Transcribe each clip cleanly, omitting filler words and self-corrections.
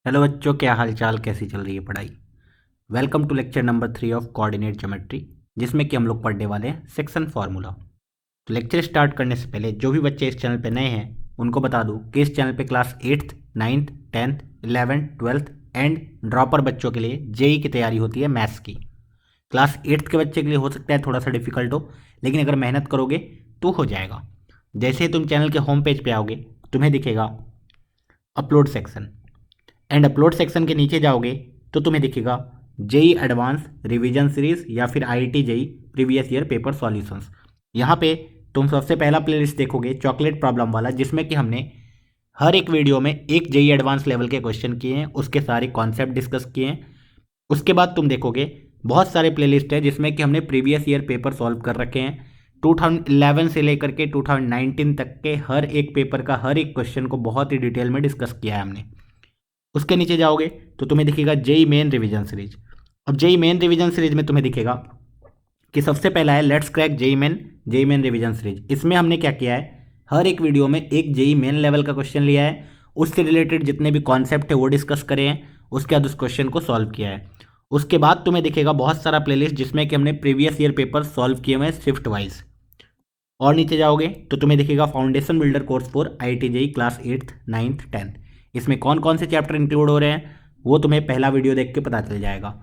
Hello बच्चों, क्या हाल चाल, कैसी चल रही है पढ़ाई। Welcome to lecture number 3 of coordinate geometry, जिसमें कि हम लोग पढ़ने वाले हैं सेक्शन फार्मूला। तो लेक्चर स्टार्ट करने से पहले जो भी बच्चे इस चैनल पे नए हैं उनको बता दूं कि इस चैनल पे class 8th, 9th, 10th, 11th, 12th and dropper बच्चों के लिए जेई की तैयारी होती है मैथ्स की। क्लास 8th के बच्चे के लिए हो सकता है थोड़ा सा डिफिकल्ट हो, लेकिन अगर मेहनत करोगे तो हो जाएगा। जैसे ही तुम चैनल के होम पेज पे आओगे तुम्हें दिखेगा upload section, and upload section के नीचे जाओगे तो तुम्हें दिखेगा जेई एडवांस रिवीजन सीरीज या फिर IIT JEE previous year paper solutions. यहाँ पे तुम सबसे पहला प्लेलिस्ट देखोगे चॉकलेट प्रॉब्लम वाला, जिसमें कि हमने हर एक वीडियो में एक जेई एडवांस लेवल के क्वेश्चन किए हैं, उसके सारे कॉन्सेप्ट डिस्कस किए हैं। उसके बाद तुम देखोगे बहुत सारे प्लेलिस्ट है जिसमें कि हमने प्रीवियस ईयर पेपर सॉल्व कर रखे हैं। 2011 से लेकर के 2019 तक के हर एक पेपर का हर एक क्वेश्चन को बहुत ही डिटेल में डिस्कस किया है हमने। उसके नीचे जाओगे तो तुम्हें दिखेगा जेई मेन रिवीजन सीरीज। अब जेई मेन रिवीजन सीरीज में तुम्हें दिखेगा कि सबसे पहला है let's crack JEE main revision series. इसमें हमने क्या किया है, हर एक वीडियो में एक जेई मेन लेवल का क्वेश्चन लिया है, उससे रिलेटेड जितने भी कॉन्सेप्ट है वो डिस्कस करे हैं, उसके बाद उस क्वेश्चन को सॉल्व किया है। उसके बाद तुम्हें दिखेगा बहुत सारा प्लेलिस्ट जिसमें कि हमने प्रीवियस ईयर पेपर सॉल्व किए हुए हैं शिफ्ट वाइज। और नीचे जाओगे तो तुम्हें दिखेगा foundation builder course for IIT JEE class 8th, 9th, 10th। इसमें कौन कौन से चैप्टर इंक्लूड हो रहे हैं वो तुम्हें पहला वीडियो देख के पता चल जाएगा।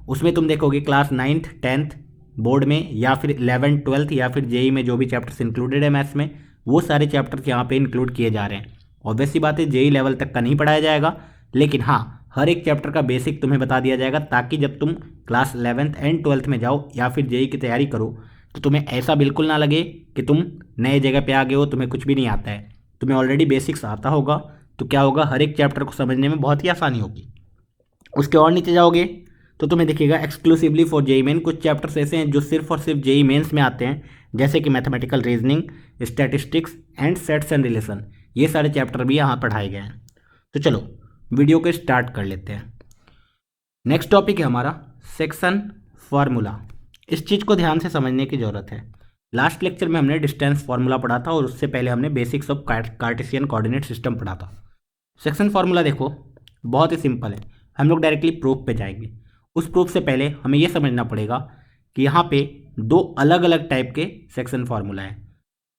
उसमें तुम देखोगे क्लास 9th, 10th बोर्ड में या फिर 11th, 12th या फिर जेई में जो भी चैप्टर्स इंक्लूडेड है मैथ्स में, वो सारे चैप्टर्स यहाँ पे इंक्लूड किए जा रहे हैं। ऑब्वियस सी बात है जेई लेवल तक का नहीं पढ़ाया जाएगा, लेकिन हाँ हर एक चैप्टर का बेसिक तुम्हें बता दिया जाएगा, ताकि जब तुम क्लास 11th एंड 12th में जाओ या फिर जेई की तैयारी करो तो तुम्हें ऐसा बिल्कुल ना लगे कि तुम नए जगह पे आ गए हो, तुम्हें कुछ भी नहीं आता है। तुम्हें ऑलरेडी बेसिक्स आता होगा, तो क्या होगा, हर एक चैप्टर को समझने में बहुत ही आसानी होगी। उसके और नीचे जाओगे तो तुम्हें दिखेगा एक्सक्लूसिवली फॉर जेई मेन। कुछ चैप्टर्स ऐसे हैं जो सिर्फ और सिर्फ जेई मेन्स में आते हैं, जैसे कि mathematical reasoning, statistics and sets and relation. ये सारे चैप्टर भी यहाँ पढ़ाए गए हैं। तो चलो वीडियो को स्टार्ट कर लेते हैं। नेक्स्ट टॉपिक है हमारा सेक्शन फार्मूला। इस चीज़ को ध्यान से समझने की ज़रूरत है। लास्ट लेक्चर में हमने डिस्टेंस फार्मूला पढ़ा था और उससे पहले हमने basics of Cartesian coordinate system पढ़ा था। सेक्शन फार्मूला देखो बहुत ही सिंपल है, हम लोग डायरेक्टली प्रूफ पे जाएंगे। उस प्रूफ से पहले हमें यह समझना पड़ेगा कि यहाँ पे दो अलग अलग टाइप के सेक्शन फार्मूला है।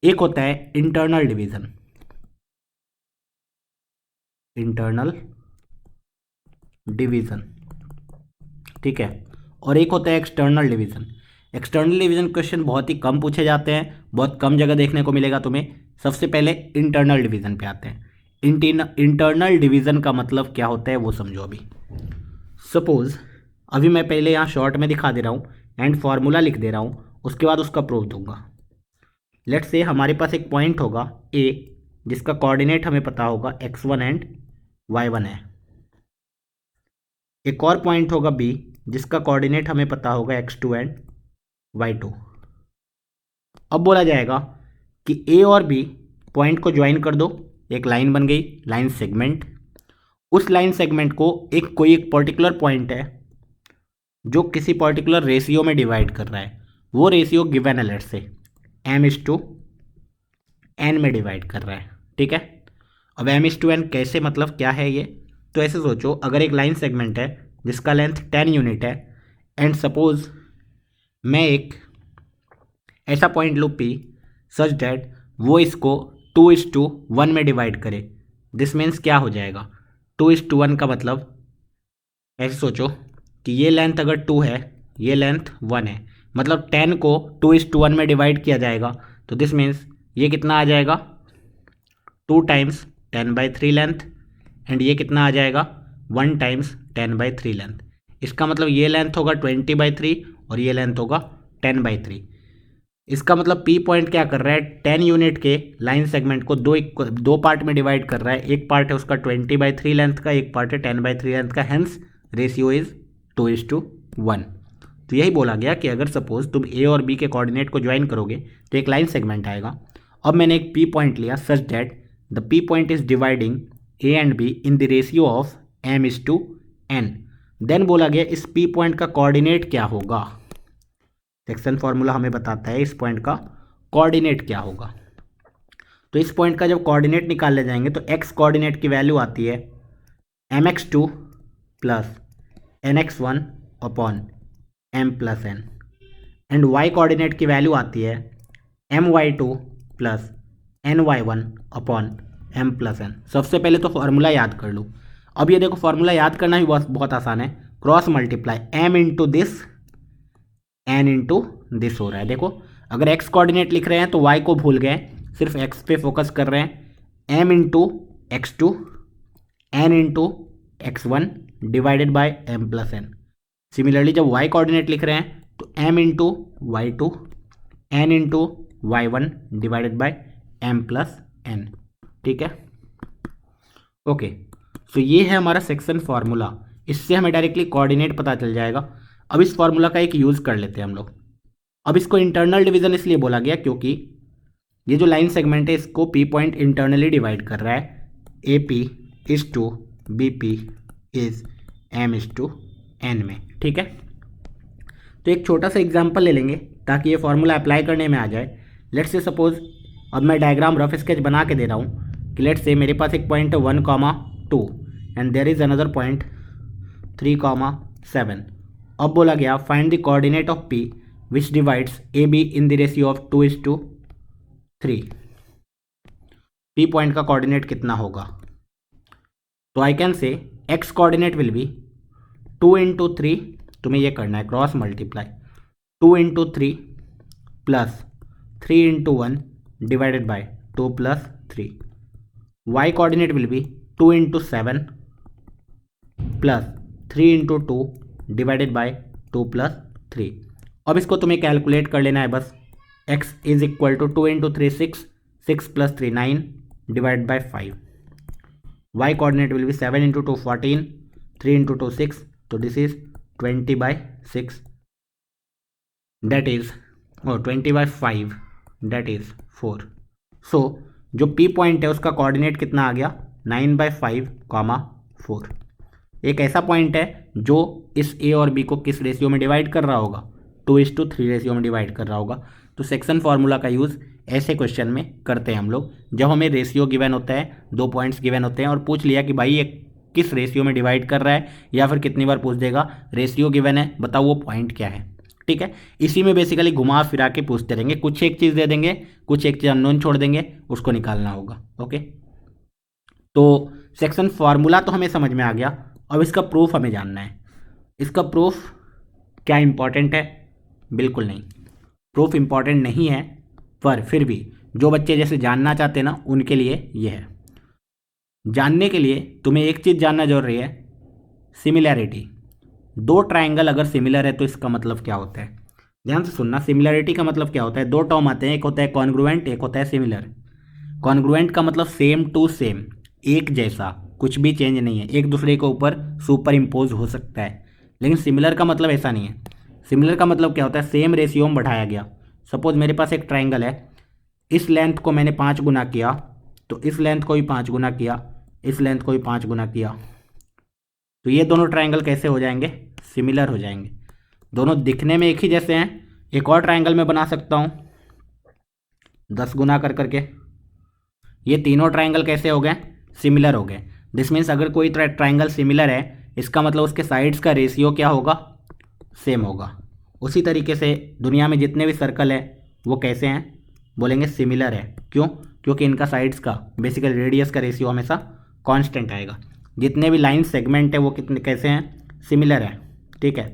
एक होता है इंटरनल डिवीजन, इंटरनल डिवीजन, ठीक है, और एक होता है external division. External division question बहुत ही कम पूछे जाते हैं, बहुत कम जगह देखने को मिलेगा तुम्हें। सबसे पहले इंटरनल डिवीजन पे आते हैं। इंटरनल डिवीजन का मतलब क्या होता है वो समझो। अभी सपोज अभी मैं पहले यहाँ शॉर्ट में दिखा दे रहा हूँ एंड फार्मूला लिख दे रहा हूँ, उसके बाद उसका प्रूफ दूंगा। लेट्स से हमारे पास एक पॉइंट होगा ए, जिसका कोऑर्डिनेट हमें पता होगा x1 एंड y1 है। एक और पॉइंट होगा बी, जिसका कोऑर्डिनेट हमें पता होगा x2 एंड y2। अब बोला जाएगा कि ए और बी पॉइंट को ज्वाइन कर दो, एक लाइन बन गई, लाइन सेगमेंट। उस लाइन सेगमेंट को कोई एक पर्टिकुलर पॉइंट है जो किसी पर्टिकुलर रेशियो में डिवाइड कर रहा है। वो रेशियो गिवन है, लेट्स से m/n में डिवाइड कर रहा है, ठीक है। अब m/n कैसे, मतलब क्या है ये, तो ऐसे सोचो, अगर एक लाइन सेगमेंट है जिसका लेंथ 10 यूनिट है एंड सपोज मैं एक ऐसा पॉइंट लूँ P सच डैट वो इसको 2:1 में डिवाइड करे। दिस मीन्स क्या हो जाएगा, 2:1 का मतलब ऐसे सोचो कि ये लेंथ अगर 2 है, ये लेंथ 1 है, मतलब 10 को 2:1 में डिवाइड किया जाएगा, तो दिस मीन्स ये कितना आ जाएगा, 2 टाइम्स 10/3 लेंथ, एंड ये कितना आ जाएगा, 1 टाइम्स 10/3 लेंथ। इसका मतलब ये लेंथ होगा 20/3 और ये लेंथ होगा 10/3। इसका मतलब पी पॉइंट क्या कर रहा है, 10 यूनिट के लाइन सेगमेंट को दो पार्ट में डिवाइड कर रहा है। एक पार्ट है उसका 20/3 लेंथ का, एक पार्ट है 10/3 लेंथ का, हेंस रेशियो इज 2:1। तो यही बोला गया कि अगर सपोज तुम ए और बी के कोऑर्डिनेट को ज्वाइन करोगे तो एक लाइन सेगमेंट आएगा। अब मैंने एक पी पॉइंट लिया such that the P point is dividing A and B in the ratio of m/n। देन बोला गया इस पी पॉइंट का कोऑर्डिनेट क्या होगा। सेक्शन फॉर्मूला हमें बताता है इस पॉइंट का कोऑर्डिनेट क्या होगा। तो इस पॉइंट का जब कोऑर्डिनेट निकालने जाएंगे तो एक्स कोऑर्डिनेट की वैल्यू आती है mx2 plus nx1 upon m plus n and y coordinate की वैल्यू आती है my2 plus ny1 upon m plus n। सबसे पहले तो फॉर्मूला याद कर लो। अब ये देखो फॉर्मूला याद करना भी बहुत आसान है, cross multiply m into this n into this हो रहा है। देखो अगर x कोऑर्डिनेट लिख रहे हैं तो y को भूल गए, सिर्फ x पे फोकस कर रहे हैं। m into x2 n into x1 divided by m plus n। Similarly जब y कोऑर्डिनेट लिख रहे हैं तो m into y2 n into y1 divided by m plus n। ठीक है, ओके। तो ये है हमारा सेक्शन फार्मूला, इससे हमें डायरेक्टली कोऑर्डिनेट पता चल जाएगा। अब इस फार्मूला का एक यूज़ कर लेते हैं हम लोग। अब इसको इंटरनल डिवीजन इसलिए बोला गया क्योंकि ये जो लाइन सेगमेंट है इसको पी पॉइंट इंटरनली डिवाइड कर रहा है। A P is to B P is M is to N में। ठीक है, तो एक छोटा सा एग्जांपल ले लेंगे ताकि ये फार्मूला अप्लाई करने में आ जाए। लेट्स से सपोज अब मैं डायग्राम रफ स्केच बना के दे रहा हूँ कि लेट्स से मेरे पास एक पॉइंट है 1,2 and there is another point 3,7। अब बोला गया find the coordinate of P which divides A B in the ratio of 2:3। P point का कोऑर्डिनेट कितना होगा? तो I can say X coordinate will be 2 into 3, तुम्हें ये करना है cross multiply 2 into 3 plus 3 into 1 divided by 2 plus 3। Y coordinate will be 2 into 7 plus 3 into 2 divided by 2 plus 3। अब इसको तुम्हें कैलकुलेट कर लेना है बस। x is equal to 2 into 3 6 plus 3 9 divide by 5। y coordinate will be 7 into 2 14 3 into 2 6, तो this is 20/6 that is 20/5 that is 4। So जो p point है उसका कोऑर्डिनेट कितना आ गया 9/5, 4। एक ऐसा पॉइंट है जो इस a और b को किस रेशियो में डिवाइड कर रहा होगा 2:3 रेशियो में डिवाइड कर रहा होगा। तो सेक्शन फार्मूला का यूज़ ऐसे क्वेश्चन में करते हैं हम लोग, जब हमें रेशियो गिवन होता है, 2 पॉइंट्स गिवन होते हैं और पूछ लिया कि भाई ये किस रेशियो में डिवाइड कर रहा है, या फिर कितनी बार पूछ देगा रेशियो गिवन है बताओ वो पॉइंट क्या है। ठीक है, इसी में बेसिकली घुमा फिरा के पूछते रहेंगे, कुछ एक चीज़ दे देंगे, कुछ एक चीज़ अननोन छोड़ देंगे, उसको निकालना होगा। ओके, तो सेक्शन फार्मूला तो हमें समझ में आ गया। अब इसका प्रूफ हमें जानना है। इसका प्रूफ क्या इंपॉर्टेंट है? बिल्कुल नहीं, प्रूफ इंपॉर्टेंट नहीं है, पर फिर भी जो बच्चे जैसे जानना चाहते हैं ना उनके लिए ये है। जानने के लिए तुम्हें एक चीज़ जानना जरूरी है, सिमिलैरिटी। 2 ट्राइंगल अगर सिमिलर है तो इसका मतलब क्या होता है? ध्यान से सुनना, सिमिलैरिटी का मतलब क्या होता है? 2 टर्म आते हैं, एक होता है कॉन्ग्रुएंट, एक होता है सिमिलर। कॉन्ग्रुएंट का मतलब सेम टू सेम, एक जैसा, कुछ भी चेंज नहीं है, एक दूसरे के ऊपर सुपर इम्पोज हो सकता है। लेकिन सिमिलर का मतलब ऐसा नहीं है। सिमिलर का मतलब क्या होता है? सेम रेशियो में बढ़ाया गया। सपोज मेरे पास एक ट्राइंगल है, इस लेंथ को मैंने 5 गुना किया, तो इस लेंथ को भी 5 गुना किया, इस लेंथ को भी 5 गुना किया, तो ये दोनों ट्राइंगल कैसे हो जाएंगे? सिमिलर हो जाएंगे। दोनों दिखने में एक ही जैसे हैं। एक और ट्राइंगल मैं बना सकता हूँ 10 गुना कर करके, ये तीनों ट्राइंगल कैसे हो गए? सिमिलर हो गए। दिस मीन्स अगर कोई ट्राइंगल सिमिलर है, इसका मतलब उसके साइड्स का रेशियो क्या होगा? सेम होगा। उसी तरीके से दुनिया में जितने भी सर्कल है वो कैसे हैं? बोलेंगे सिमिलर है। क्यों? क्योंकि इनका साइड्स का बेसिकल रेडियस का रेशियो हमेशा कांस्टेंट आएगा। जितने भी लाइन सेगमेंट है वो कितने कैसे हैं? सिमिलर है। ठीक है,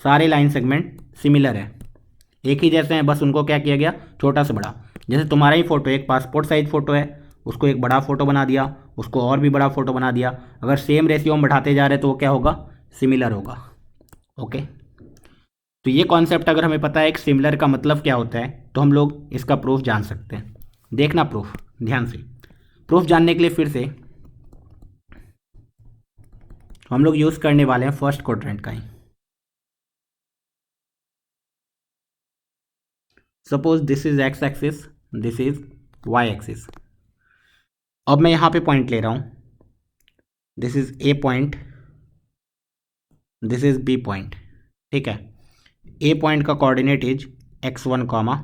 सारे लाइन सेगमेंट सिमिलर है, एक ही जैसे हैं, बस उनको क्या किया गया? छोटा से बड़ा। जैसे तुम्हारा ही फोटो एक पासपोर्ट साइज फ़ोटो है, उसको एक बड़ा फ़ोटो बना दिया, उसको और भी बड़ा फ़ोटो बना दिया। अगर सेम रेशियो में बढ़ाते जा रहे हैं तो वो क्या होगा? सिमिलर होगा। ओके, तो ये कॉन्सेप्ट अगर हमें पता है एक सिमिलर का मतलब क्या होता है तो हम लोग इसका प्रूफ जान सकते हैं। देखना प्रूफ ध्यान से। प्रूफ जानने के लिए फिर से हम लोग यूज़ करने वाले हैं फर्स्ट क्वाड्रेंट का ही। Suppose this is X axis, this is Y axis. अब मैं यहाँ पे पॉइंट ले रहा हूँ, this is A point, this is B point. ठीक है, ए पॉइंट का coordinate is x1,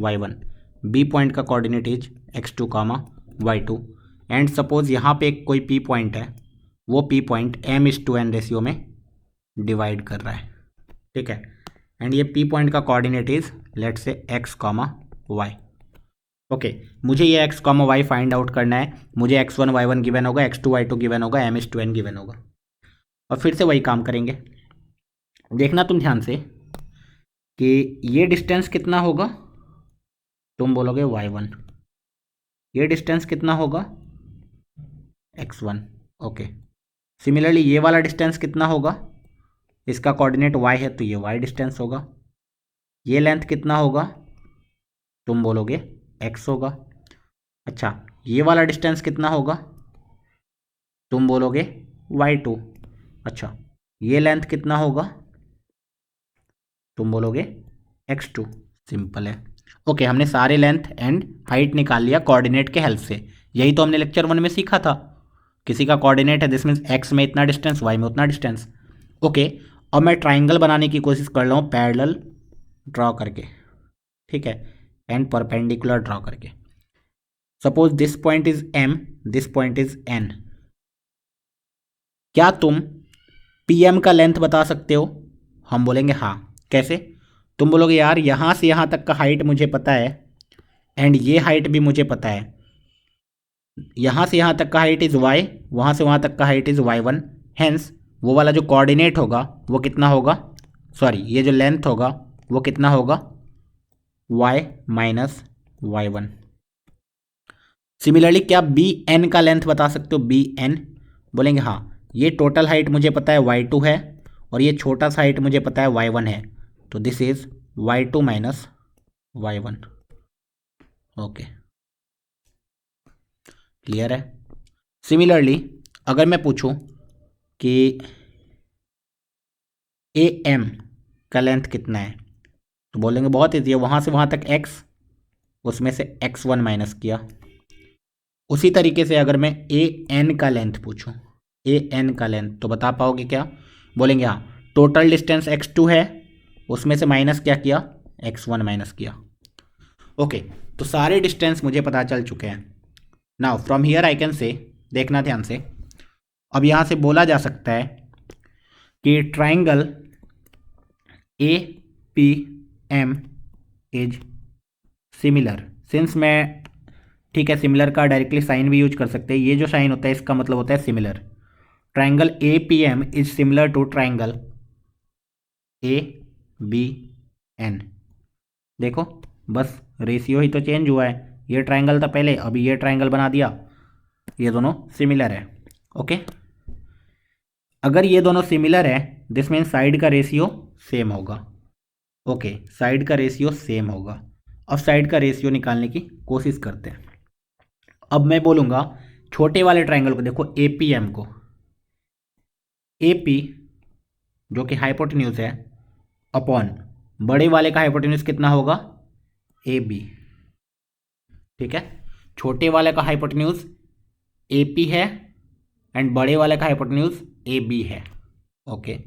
y1, B point का coordinate is x2, y2 and suppose यहाँ पे एक कोई p पॉइंट है वो पी पॉइंट m/n रेशियो में डिवाइड कर रहा है, ठीक है। एंड ये पी पॉइंट का कोऑर्डिनेट इज लेट से x, y। ओके, मुझे ये x, y फाइंड आउट करना है। मुझे x1 y1 गिवन होगा, x2 y2 गिवन होगा, m/n गिवन होगा। और फिर से वही काम करेंगे। देखना तुम ध्यान से कि ये डिस्टेंस कितना होगा, तुम बोलोगे y1। ये डिस्टेंस कितना होगा, x1। ओके, सिमिलरली ये वाला डिस्टेंस कितना होगा, इसका कोऑर्डिनेट y है तो ये y डिस्टेंस होगा। ये लेंथ कितना होगा, तुम बोलोगे x होगा। अच्छा, ये वाला डिस्टेंस कितना होगा, तुम बोलोगे y2। अच्छा, ये लेंथ कितना होगा, तुम बोलोगे x2। सिंपल है। ओके, हमने सारे लेंथ एंड हाइट निकाल लिया कोऑर्डिनेट के हेल्प से। यही तो हमने लेक्चर 1 में सीखा था। किसी का कोऑर्डिनेट है, दिस मीन्स x में इतना डिस्टेंस, y में उतना डिस्टेंस। ओके, अब मैं ट्राइंगल बनाने की कोशिश कर रहा हूँ पैरेलल ड्रॉ करके, ठीक है, एंड परपेंडिकुलर ड्रॉ करके। Suppose this point is m, this point is n। क्या तुम pm का लेंथ बता सकते हो? हम बोलेंगे हाँ। कैसे? तुम बोलोगे यार यहाँ से यहाँ तक का हाइट मुझे पता है एंड ये हाइट भी मुझे पता है। यहाँ से यहाँ तक का हाइट इज़ y, वहाँ से वहाँ तक का हाइट इज़ y1। हेंस वो वाला जो कोऑर्डिनेट होगा वो कितना होगा, सॉरी ये जो लेंथ होगा वो कितना होगा, y माइनस y1। सिमिलरली क्या bn का लेंथ बता सकते हो? bn बोलेंगे हाँ, ये टोटल हाइट मुझे पता है y2 है और ये छोटा सा हाइट मुझे पता है y1 है, तो this is y2 minus y1। Okay, clear है। सिमिलरली अगर मैं पूछूं कि am का लेंथ कितना है, तो बोलेंगे बहुत ईजी है, वहाँ से वहाँ तक x, उसमें से x1 माइनस किया। उसी तरीके से अगर मैं an का लेंथ पूछूं, an का लेंथ, तो बता पाओगे क्या? बोलेंगे हाँ, टोटल डिस्टेंस x2 है, उसमें से माइनस क्या किया, x1 माइनस किया। ओके, तो सारे डिस्टेंस मुझे पता चल चुके हैं। Now from here I can से, देखना ध्यान से, अब यहाँ से बोला जा सकता है कि triangle APM is similar. Since मैं, ठीक है, सिमिलर का डायरेक्टली साइन भी यूज कर सकते हैं। ये जो साइन होता है इसका मतलब होता है similar. Triangle APM is similar to triangle ABN। देखो बस रेशियो ही तो चेंज हुआ है, ये ट्राइंगल था पहले, अभी ये ट्राइंगल बना दिया, ये दोनों सिमिलर है। ओके, अगर ये दोनों सिमिलर है दिस मीन्स साइड का रेशियो सेम होगा। ओके, साइड का रेशियो सेम होगा। अब साइड का रेशियो निकालने की कोशिश करते हैं। अब मैं बोलूँगा छोटे वाले ट्राइंगल को देखो, APM को, AP जो कि हाइपोटेन्यूज है अपॉन बड़े वाले का हाइपोटेन्यूज कितना होगा, AB। ठीक है, छोटे वाले का हाइपोटेन्यूज AP है एंड बड़े वाले का हाइपोटेन्यूज AB है। ओके,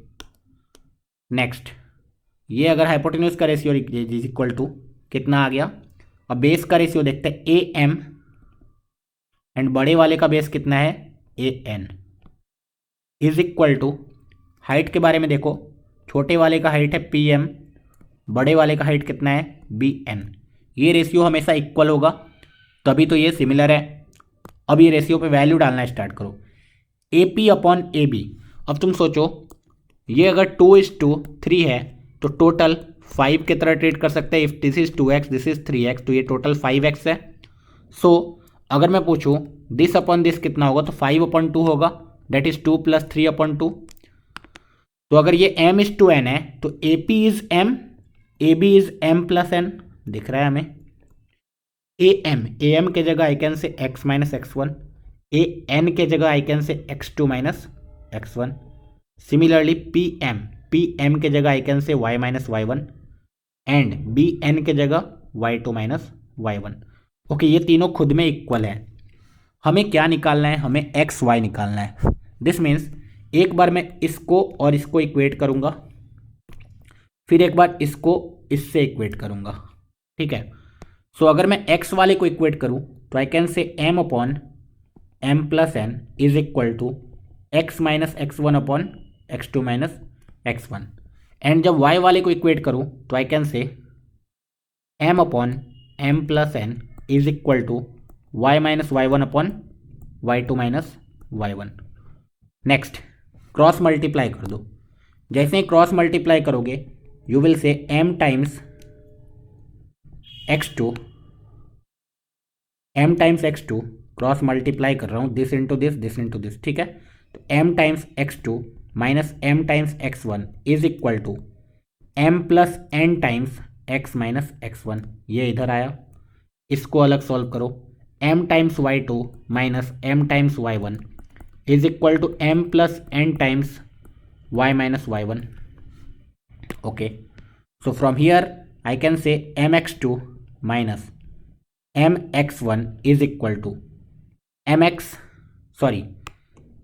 नेक्स्ट, ये अगर हाइपोटेन्यूज का रेशियो इज इक्वल टू कितना आ गया, अब बेस का रेशियो देखते हैं AM एंड बड़े वाले का बेस कितना है, AN is equal to, height के बारे में देखो, छोटे वाले का हाइट है PM, बड़े वाले का हाइट कितना है, BN। ये रेशियो हमेशा इक्वल होगा तभी तो ये सिमिलर है। अब ये रेशियो पे वैल्यू डालना स्टार्ट करो, AP अपॉन AB। अब तुम सोचो ये अगर 2:3 है तो टोटल 5 की तरह ट्रीट कर सकते हैं। If this is 2x, this is 3x, तो ये टोटल 5x है। सो अगर मैं पूछूं दिस अपॉन दिस कितना होगा, तो 5/2 होगा, डेट इज 2 + 3/2। तो अगर ये m/n है तो AP is m, AB is m + n, दिख रहा है हमें। AM के जगह आई can say x minus x1, AN के जगह आई कैन से x2 minus x1। Similarly PM के जगह आई कैन से y minus y1 and BN के जगह y2 माइनस y1। ओके, ये तीनों खुद में इक्वल है। हमें क्या निकालना है, हमें XY निकालना है। दिस मीन्स एक बार मैं इसको और इसको इक्वेट करूंगा, फिर एक बार इसको इससे इक्वेट करूंगा, ठीक है। सो अगर मैं x वाले को इक्वेट करूं तो I can say m upon m + n is equal to x minus x one upon x two minus x one. And जब वाई वाले को इक्वेट करूँ तो I can say m upon m plus n is equal to y minus y one upon y two minus y one. Next cross multiply कर दो। जैसे ही cross multiply करोगे you will say m times x to, m times x two, cross multiply कर रहा हूँ, this into this, ठीक है। तो m times x two minus m times x one is equal to m plus n times x minus x one. ये इधर आया, इसको अलग सॉल्व करो। M times y two minus m times y one is equal to m plus n times y minus y one. Okay, so from here I can say mx2 minus mx1 is equal to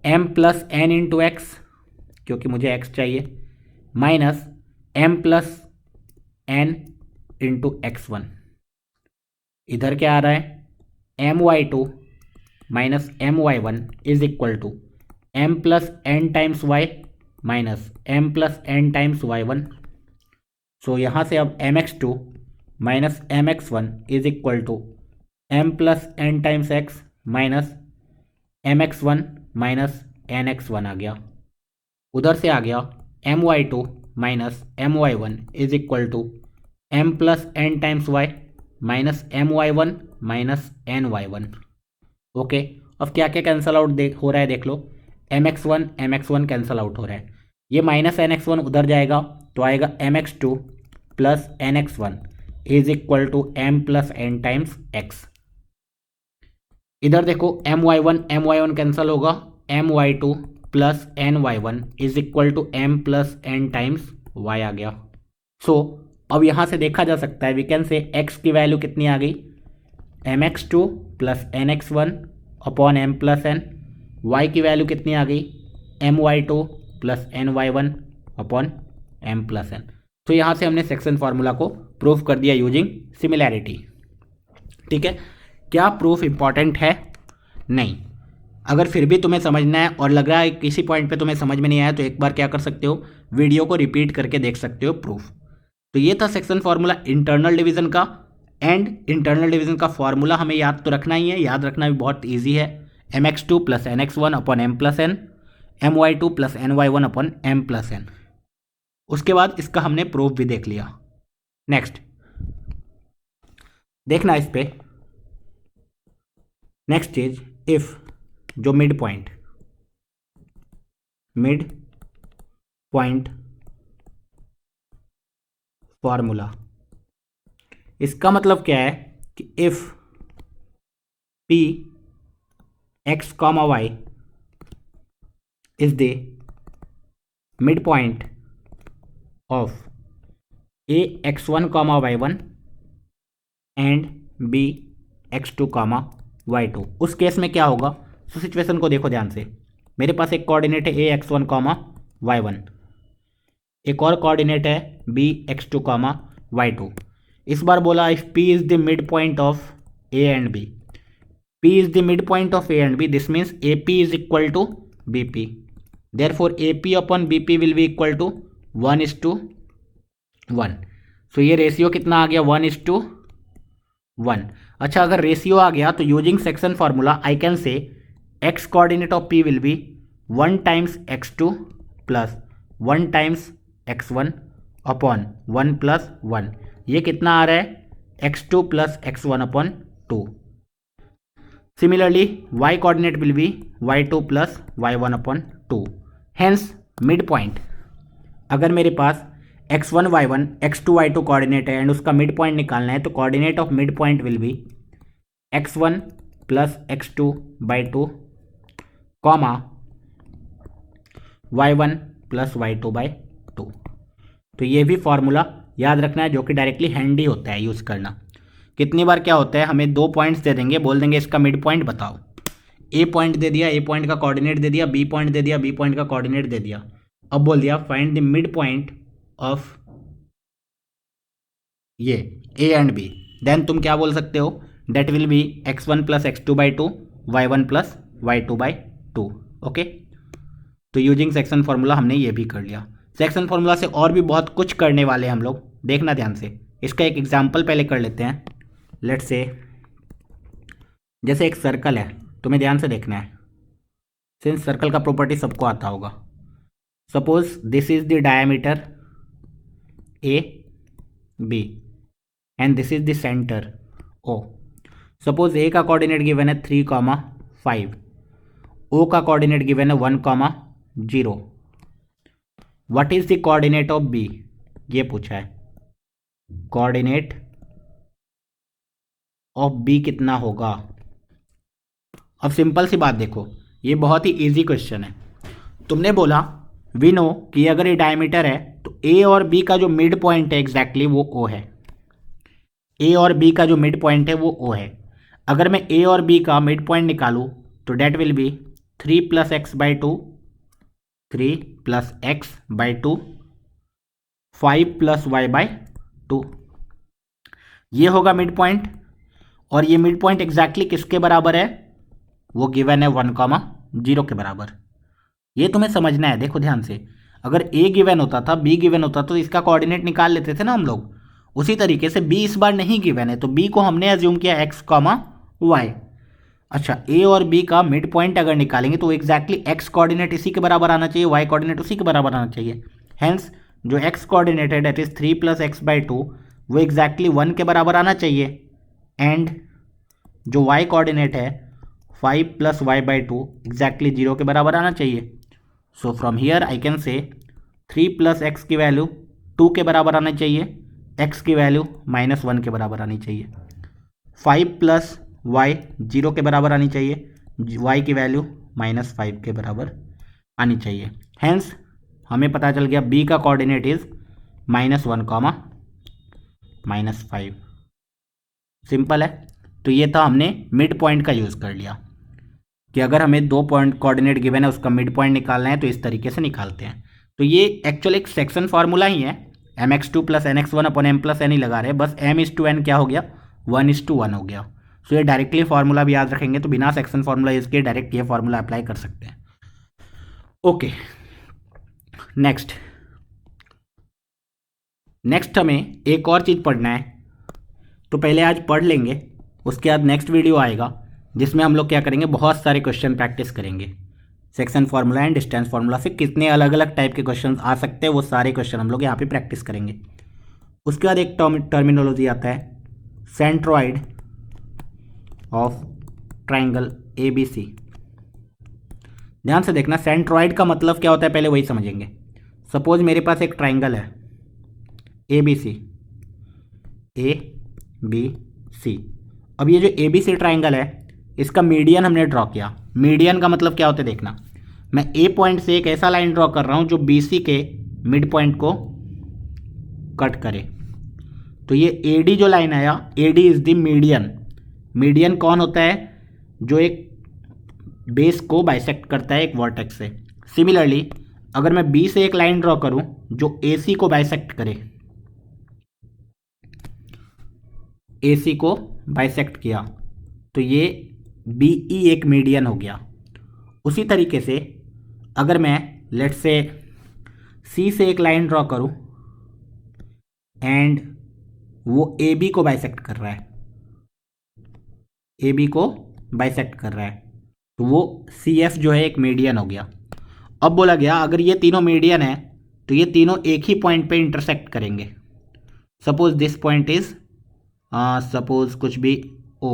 m plus n into x, क्योंकि मुझे x चाहिए, minus m plus n into x one. इधर क्या आ रहा है my2 minus my1 is equal to m plus n times y minus m plus n times y1। So यहाँ से अब mx2 minus mx1 is equal to m plus n times x minus mx1 minus nx1 आ गया। उधर से आ गया my2 minus my1 is equal to m plus n times y minus my1 minus ny1। Okay, अब क्या क्या cancel out हो रहा है देख लो। mx1 कैंसल आउट हो रहा है, ये माइनस nx1 उधर जाएगा तो आएगा mx2 plus nx1 is equal to m plus n times x। इधर देखो my1 कैंसल होगा, my2 plus ny1 is equal to m plus n times y आ गया। सो अब यहाँ से देखा जा सकता है, वी कैन से x की वैल्यू कितनी आ गई, mx2 plus nx1 upon m plus n। y की वैल्यू कितनी आ गई, my2 plus ny1 upon m plus n। तो यहाँ से हमने सेक्शन फार्मूला को प्रूफ कर दिया यूजिंग सिमिलैरिटी। ठीक है, क्या प्रूफ इंपॉर्टेंट है? नहीं। अगर फिर भी तुम्हें समझना है और लग रहा है किसी पॉइंट पे तुम्हें समझ में नहीं आया तो एक बार क्या कर सकते हो, वीडियो को रिपीट करके देख सकते हो प्रूफ। तो ये था सेक्शन फार्मूला इंटरनल डिवीजन का। एंड इंटरनल डिवीजन का फार्मूला हमें याद तो रखना ही है, याद रखना भी बहुत ईजी है। mx2 plus nx1 upon m plus n, my2 plus ny1 upon m plus n। उसके बाद इसका हमने प्रूफ भी देख लिया। नेक्स्ट देखना इस पे, नेक्स्ट इज इफ जो मिड पॉइंट फॉर्मूला, इसका मतलब क्या है कि if p x comma y is the mid point of a x1 comma y1 and b x2 comma y2। उस केस में क्या होगा, तो सिचुएशन को देखो ध्यान से। मेरे पास एक कोऑर्डिनेट है a x1 comma y1, एक और कोऑर्डिनेट है b x2 comma y2। इस बार बोला if p is the midpoint of a and b, p is the midpoint of a and b, this means ap is equal to bp, therefore ap upon bp will be equal to 1:1। सो ये ratio कितना आ गया, 1:1। अच्छा, अगर ratio आ गया तो using section formula I can say X coordinate of P will be 1 times x2 plus 1 times x1 upon 1 plus 1। ये कितना आ रहा है, x2 plus x1 upon 2। Similarly y coordinate will B y2 plus y1 upon 2। Hence mid point, अगर मेरे पास x1 y1 x2 y2 coordinate है and उसका mid point निकालना है तो coordinate of mid point will be x1 plus x2 by 2 comma y1 plus y2 by 2। तो ये भी फॉर्मूला याद रखना है जो कि डायरेक्टली हैंडी होता है यूज़ करना। कितनी बार क्या होता है, हमें 2 पॉइंट्स दे देंगे, बोल देंगे इसका मिड पॉइंट बताओ। ए पॉइंट दे दिया, ए पॉइंट का कोऑर्डिनेट दे दिया, बी पॉइंट दे दिया, बी पॉइंट का कोऑर्डिनेट दे दिया। अब बोल दिया find the mid point of ये ए एंड बी, देन तुम क्या बोल सकते हो, that will be x1 plus x2 by 2 y1 plus y2 by 2। Okay, तो यूजिंग सेक्शन फार्मूला हमने ये भी कर लिया। सेक्शन फार्मूला से और भी बहुत कुछ करने वाले हैं हम लोग, देखना ध्यान से। इसका एक एग्जाम्पल पहले कर लेते हैं। लेट्स से जैसे एक सर्कल है, तुम्हें ध्यान से देखना है, सिंस सर्कल का प्रॉपर्टी सबको आता होगा। Suppose this is the diameter A B and this is the centre O. Suppose A का कोऑर्डिनेट गिवन है 3,5, ओ का कोऑर्डिनेट गिवन है 1,0। What is the coordinate of B, ये पूछा है। कोऑर्डिनेट ऑफ बी कितना होगा। अब सिंपल सी बात देखो, ये बहुत ही इजी क्वेश्चन है। तुमने बोला वी नो कि अगर ये डायमीटर है तो ए और बी का जो मिड पॉइंट है एग्जैक्टली वो ओ है। ए और बी का जो मिड पॉइंट है वो ओ है। अगर मैं ए और बी का मिड पॉइंट निकालूं तो date will be 3 + x/2, 3 + x/2, 5 + y/2, ये होगा मिड पॉइंट। और ये मिड पॉइंट एग्जैक्टली किसके बराबर है, वो गिवन है 1,0 के बराबर। ये तुम्हें समझना है, देखो ध्यान से। अगर ए गिवन होता था, बी गिवन होता तो इसका कोऑर्डिनेट निकाल लेते थे ना हम लोग। उसी तरीके से बी इस बार नहीं गिवन है तो बी को हमने एज्यूम किया x, y। अच्छा, ए और बी का मिड पॉइंट अगर निकालेंगे तो एग्जैक्टली x कोऑर्डिनेट इसी के बराबर आना चाहिए, y कोऑर्डिनेट उसी के बराबर आना चाहिए। हेंस जो x कोऑर्डिनेट है डेट इज 3 + x/2, वो एग्जैक्टली 1 के बराबर आना चाहिए। एंड जो y कोऑर्डिनेट है 5 + y/2 एग्जैक्टली 0 के बराबर आना चाहिए। So from here I can से 3 + x की वैल्यू 2 के बराबर आना चाहिए, x की वैल्यू -1 के बराबर आनी चाहिए। 5 + y 0 के बराबर आनी चाहिए, y की वैल्यू -5 के बराबर आनी चाहिए। हेंस हमें पता चल गया b का कोऑर्डिनेट इज -1, -5। सिंपल है। तो ये था, हमने मिड पॉइंट का यूज़ कर लिया कि अगर हमें 2 पॉइंट कोऑर्डिनेट गिवन है उसका मिड पॉइंट निकालना है तो इस तरीके से निकालते हैं। तो ये एक्चुअल एक सेक्शन फार्मूला ही है, mx2 + nx1/m + n ही लगा रहे हैं, बस m/n क्या हो गया, 1:1 हो गया। सो ये डायरेक्टली फार्मूला भी याद रखेंगे तो बिना सेक्शन फार्मूला यूज़ किए डायरेक्ट ये फार्मूला अप्लाई कर सकते हैं। ओके, नेक्स्ट हमें एक और चीज़ पढ़ना है, तो पहले आज पढ़ लेंगे, उसके बाद नेक्स्ट वीडियो आएगा जिसमें हम लोग क्या करेंगे, बहुत सारे क्वेश्चन प्रैक्टिस करेंगे। Section formula and distance formula से कितने अलग अलग टाइप के क्वेश्चन आ सकते हैं वो सारे क्वेश्चन हम लोग यहाँ पे प्रैक्टिस करेंगे। उसके बाद एक टर्मिनोलॉजी आता है, सेंट्रॉइड ऑफ ट्राइंगल ABC। ध्यान से देखना, सेंट्रॉइड का मतलब क्या होता है पहले वही समझेंगे। सपोज मेरे पास एक ट्राइंगल है ABC, ABC। अब ये जो ABC ट्राइंगल है इसका मीडियन हमने ड्रॉ किया। मीडियन का मतलब क्या होता है देखना, मैं A पॉइंट से एक ऐसा लाइन ड्रॉ कर रहा हूँ जो BC के मिड पॉइंट को कट करे। तो ये AD जो लाइन आया, AD is the median. Median कौन होता है, जो एक बेस को बाइसेक्ट करता है एक वर्टेक्स से। सिमिलरली अगर मैं B से एक लाइन ड्रॉ करूं जो AC को बाइसेक्ट करे, AC को बाइसेक्ट किया, तो ये BE एक मीडियन हो गया। उसी तरीके से अगर मैं लेट्स से C से एक लाइन ड्रॉ करूं एंड वो AB को बाइसेक्ट कर रहा है, AB को बाइसेक्ट कर रहा है, तो वो CF जो है एक मीडियन हो गया। अब बोला गया अगर ये तीनों मीडियन है तो ये तीनों एक ही पॉइंट पे इंटरसेक्ट करेंगे। Suppose this point is suppose कुछ भी O।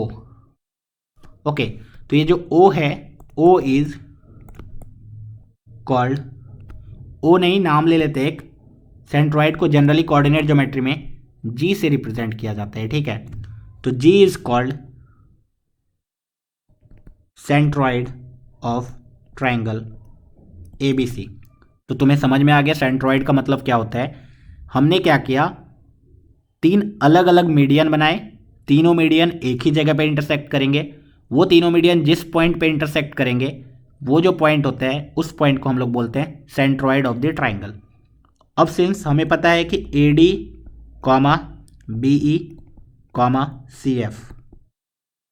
ओके, तो ये जो O है, O इज कॉल्ड, O नहीं नाम ले लेते एक, सेंट्रॉइड को जनरली कोऑर्डिनेट ज्योमेट्री में G से रिप्रेजेंट किया जाता है, ठीक है। तो G is called centroid of triangle ABC। तो तुम्हें समझ में आ गया सेंट्रॉइड का मतलब क्या होता है। हमने क्या किया, 3 अलग अलग मीडियन बनाए, तीनों मीडियन एक ही जगह पे इंटरसेक्ट करेंगे। वो तीनों मीडियन जिस पॉइंट पे इंटरसेक्ट करेंगे वो जो पॉइंट होता है उस पॉइंट को हम लोग बोलते हैं सेंट्रॉइड ऑफ द ट्राइंगल। अब सिंस हमें पता है कि AD, BE, CF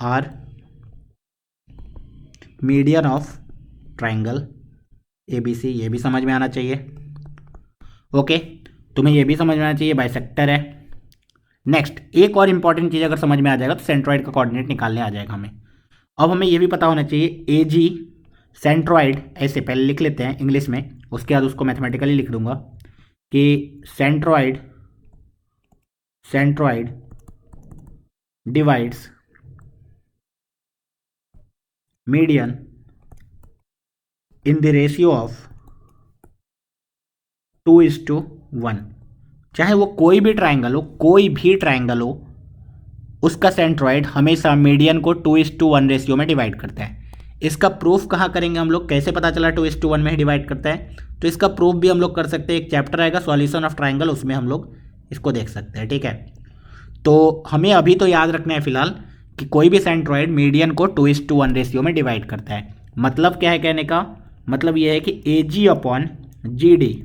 are median of triangle ABC, ये भी समझ में आना चाहिए। ओके, तुम्हें ये भी समझ में आना चाहिए बाइसेक्टर है। नेक्स्ट एक और इंपॉर्टेंट चीज़ अगर समझ में आ जाएगा तो सेंट्रॉइड का कोऑर्डिनेट निकालने आ जाएगा हमें। अब हमें ये भी पता होना चाहिए AG सेंट्रॉइड, ऐसे पहले लिख लेते हैं इंग्लिश में, उसके बाद उसको मैथमेटिकली लिख दूंगा कि centroid divides median in the ratio of 2:1। चाहे वो कोई भी ट्राइंगल हो, उसका सेंट्रॉइड हमेशा मीडियन को 2:1 रेशियो में डिवाइड करता है। इसका प्रूफ कहाँ करेंगे हम लोग, कैसे पता चला 2:1 में ही डिवाइड करता है, तो इसका प्रूफ भी हम लोग कर सकते हैं। एक चैप्टर आएगा सॉल्यूशन ऑफ ट्राइंगल, उसमें हम लोग इसको देख सकते हैं। ठीक है, तो हमें अभी तो याद रखना है फिलहाल कि कोई भी सेंट्रॉइड मीडियन को 2:1 रेशियो में डिवाइड करता है। मतलब क्या है कहने का, मतलब ये है कि AG/GD,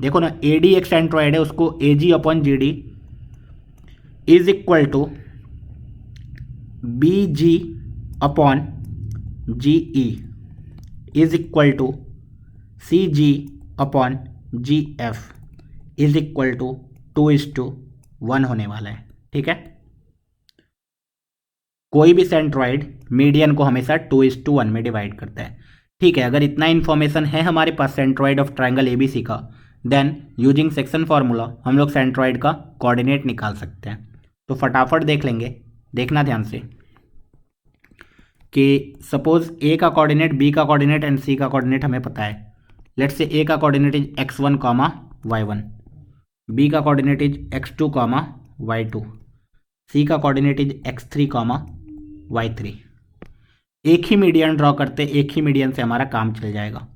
देखो ना AD एक सेंट्रॉइड है, उसको AG/GD is equal to BG/GE is equal to CG/GF is equal to 2:1 होने वाला है। ठीक है, कोई भी सेंट्रॉइड मीडियन को हमेशा 2:1 में डिवाइड करता है। ठीक है, अगर इतना इन्फॉर्मेशन है हमारे पास सेंट्रॉइड ऑफ ट्राइंगल ABC का, देन यूजिंग सेक्शन फार्मूला हम लोग सेंट्रॉइड का कोऑर्डिनेट निकाल सकते हैं। तो फटाफट देख लेंगे, देखना ध्यान से कि सपोज A का कोऑर्डिनेट, B का कोऑर्डिनेट एंड C का कोऑर्डिनेट हमें पता है। लेट्स से A का coordinate is x1, y1, B का coordinate is x2, y2, C का कोऑर्डिनेट इज x3, y3। एक ही मीडियन ड्रॉ करते, एक ही मीडियन से हमारा काम चल जाएगा।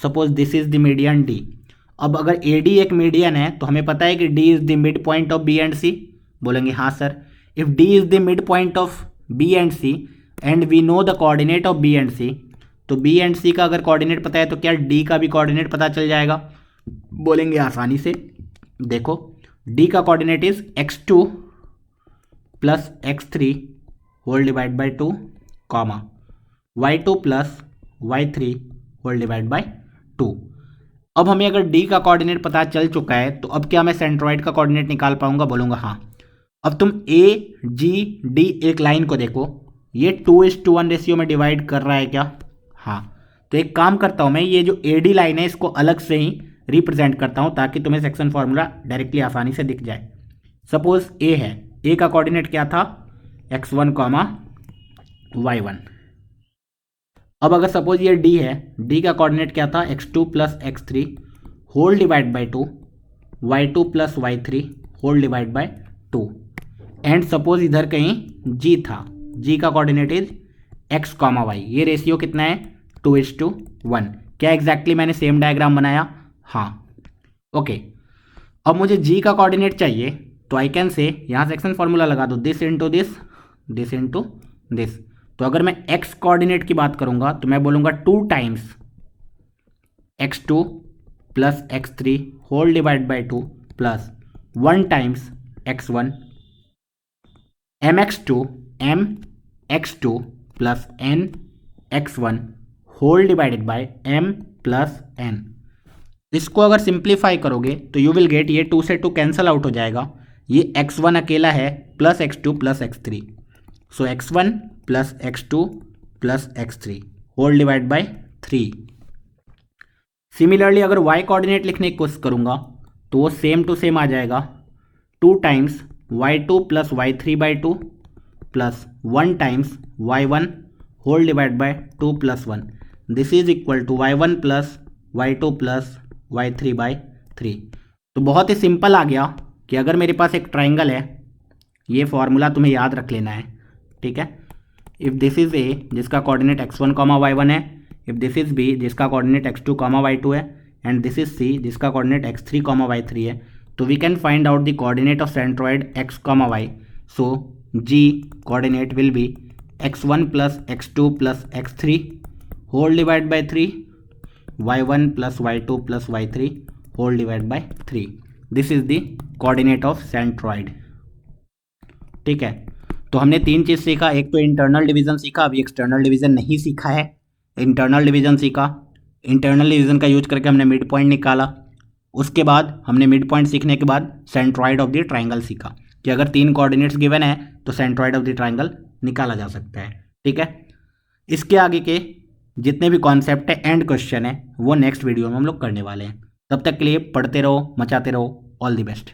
Suppose this is the median D। अब अगर AD एक मीडियन है तो हमें पता है कि D is the mid point of B and C। बोलेंगे हाँ सर, if D is the mid point of B and C and we know the coordinate of B and C, तो B एंड C का अगर coordinate पता है तो क्या D का भी कोऑर्डिनेट पता चल जाएगा। बोलेंगे आसानी से, देखो D का coordinate is x2 plus x3 whole divide by 2, y2 plus y3 whole divide by 2। अब हमें अगर D का कोऑर्डिनेट पता चल चुका है तो अब क्या मैं सेंट्रॉइड का कोऑर्डिनेट निकाल पाऊंगा, बोलूँगा हाँ। अब तुम AGD एक लाइन को देखो, ये 2:1 रेशियो में डिवाइड कर रहा है क्या, हाँ। तो एक काम करता हूँ मैं, ये जो AD लाइन है इसको अलग से ही रिप्रेजेंट करता हूँ ताकि तुम्हें सेक्शन फार्मूला डायरेक्टली आसानी से दिख जाए। सपोज A है, A का कोऑर्डिनेट क्या था, x1, y1। अब अगर सपोज ये D है, D का कोऑर्डिनेट क्या था, x2 plus x3 whole divide by 2, y2 plus y3 whole divide by 2। And suppose इधर कहीं G था, G का कोऑर्डिनेट इज x, y। ये रेशियो कितना है, 2:1। क्या एग्जैक्टली मैंने सेम डायग्राम बनाया, हाँ। ओके, अब मुझे G का कोऑर्डिनेट चाहिए तो आई कैन से, यहाँ सेक्शन फार्मूला लगा दो, this into this, this into this. तो अगर मैं x कोऑर्डिनेट की बात करूंगा तो मैं बोलूंगा 2 times x2 plus x3 whole divide by 2 plus 1 times x1 mx2 plus n x1 whole divided by m plus n। इसको अगर सिंप्लीफाई करोगे तो यू विल गेट, ये 2 से 2 कैंसल आउट हो जाएगा, ये x1 अकेला है plus x2 plus x3, so x1 plus x2 plus x3 whole divide by 3। Similarly अगर y कोऑर्डिनेट लिखने की कोशिश करूंगा तो वो सेम टू सेम आ जाएगा, 2 times y2 plus y3 by 2 plus 1 times y1 whole divide by 2 plus 1। This is equal to y1 plus y2 plus y3 by 3। तो बहुत ही सिंपल आ गया कि अगर मेरे पास एक ट्राइंगल है, ये फॉर्मूला तुम्हें याद रख लेना है, ठीक है। इफ़ दिस इज A जिसका कोऑर्डिनेट x1, y1 है, इफ़ दिस इज B जिसका कोऑर्डिनेट x2, y2 है, एंड दिस इज C जिसका कोऑर्डिनेट x3, y3 है, तो we can find out the coordinate of centroid x, y। So G coordinate will be x1 plus x2 plus x3 whole divide by 3, y1 plus y2 plus y3 whole divide by 3। This is the coordinate of centroid. ठीक है, तो हमने 3 चीज़ सीखा, एक तो internal division सीखा, अभी external division नहीं सीखा है। इंटरनल डिवीजन सीखा, इंटरनल डिवीजन का यूज करके हमने मिड पॉइंट निकाला। उसके बाद हमने मिड पॉइंट सीखने के बाद सेंट्रॉइड ऑफ द ट्राइंगल सीखा कि अगर 3 कोऑर्डिनेट्स गिवन है तो सेंट्रॉइड ऑफ द ट्राइंगल निकाला जा सकता है। ठीक है, इसके आगे के जितने भी कॉन्सेप्ट है एंड क्वेश्चन है वो नेक्स्ट वीडियो में हम लोग करने वाले हैं। तब तक के लिए पढ़ते रहो, मचाते रहो। All the best.